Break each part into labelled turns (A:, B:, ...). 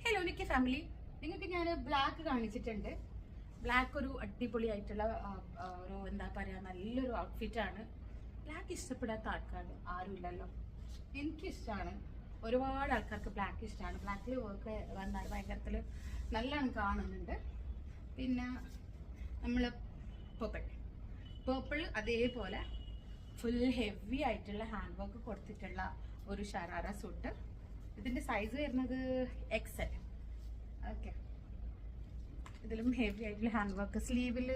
A: Hello Nikki family, നിങ്ങൾക്ക് ഞാൻ black കാണിച്ചിട്ടുണ്ട്. ബ്ലാക്ക് ഒരു അടിപൊളിയായിട്ടുള്ള ഒരു എന്താ പറയുക, നല്ലൊരു ഔട്ട്ഫിറ്റാണ്. ബ്ലാക്ക് ഇഷ്ടപ്പെടാത്ത ആൾക്കാർ ആരുമില്ലല്ലോ. എനിക്കിഷ്ടമാണ്, ഒരുപാട് ആൾക്കാർക്ക് ബ്ലാക്ക് ഇഷ്ടമാണ്. ബ്ലാക്കിൽ വർക്ക് വന്നാൽ ഭയങ്കരത്തിൽ നല്ലോണം കാണുന്നുണ്ട്. പിന്നെ നമ്മൾ പേർപ്പിൾ അതേപോലെ ഫുൾ ഹെവി ആയിട്ടുള്ള ഹാൻഡ് വർക്ക് കൊടുത്തിട്ടുള്ള ഒരു ഷറാറ സൂട്ട്. ഇതിൻ്റെ സൈസ് വരുന്നത് XL. ഓക്കെ, ഇതിലും ഹെവി ആയിട്ടുള്ള ഹാൻഡ് വർക്ക് സ്ലീവിൽ,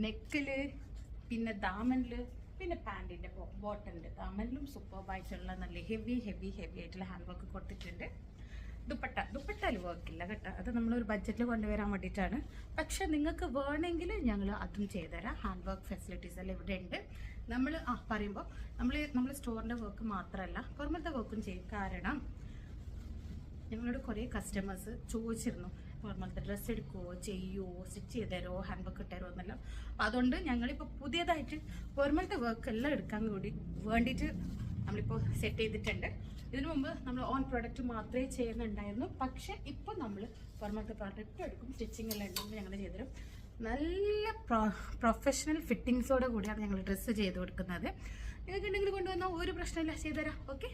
A: നെക്കില്, പിന്നെ ദാമനില്, പിന്നെ പാൻറ്റിൻ്റെ ബോട്ടമിൻ്റെ ദാമനിലും സൂപ്പർബായിട്ടുള്ള നല്ല ഹെവി ആയിട്ടുള്ള ഹാൻഡ് വർക്ക് കൊടുത്തിട്ടുണ്ട്. ദുപ്പട്ടയിൽ വർക്കില്ല കേട്ടോ, അത് നമ്മളൊരു ബഡ്ജറ്റിൽ കൊണ്ടുവരാൻ വേണ്ടിയിട്ടാണ്. പക്ഷെ നിങ്ങൾക്ക് വേണമെങ്കിൽ ഞങ്ങൾ അതും ചെയ്തുതരാം. ഹാൻഡ് വർക്ക് ഫെസിലിറ്റീസ് എല്ലാം ഇവിടെ ഉണ്ട്. നമ്മൾ പറയുമ്പോൾ നമ്മൾ സ്റ്റോറിൻ്റെ വർക്ക് മാത്രമല്ല പുറമത്തെ വർക്കും ചെയ്യും. കാരണം ഞങ്ങളോട് കുറേ കസ്റ്റമേഴ്സ് ചോദിച്ചിരുന്നു, പുറമത്തെ ഡ്രസ്സ് എടുക്കുമോ, ചെയ്യുമോ, സ്റ്റിച്ച് ചെയ്ത് തരുമോ, ഹാൻഡ് വർക്ക് ഇട്ടുതരുമോ എന്നല്ലോ. അപ്പോൾ അതുകൊണ്ട് ഞങ്ങളിപ്പോൾ പുതിയതായിട്ട് പുറമത്തെ വർക്ക് എല്ലാം എടുക്കാൻ വേണ്ടിയിട്ട് നമ്മളിപ്പോൾ സെറ്റ് ചെയ്തിട്ടുണ്ട്. ഇതിനു മുമ്പ് നമ്മൾ ഓൺ പ്രോഡക്റ്റ് മാത്രമേ ചെയ്യുന്നുണ്ടായിരുന്നു. പക്ഷെ ഇപ്പോൾ നമ്മൾ പുറമത്തെ പ്രോഡക്റ്റ് എടുക്കും, സ്റ്റിച്ചിങ് എല്ലാം ഉണ്ടെങ്കിൽ ഞങ്ങൾ ചെയ്തുതരും. നല്ല പ്രൊഫഷണൽ ഫിറ്റിങ്സോടെ കൂടിയാണ് ഞങ്ങൾ ഡ്രസ്സ് ചെയ്ത് കൊടുക്കുന്നത്. നിങ്ങൾക്ക് ഉണ്ടെങ്കിൽ കൊണ്ടുവന്നാൽ ഒരു പ്രശ്നമില്ല, ചെയ്തുതരാം. Okay,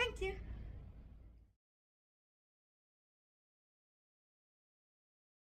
A: thank you.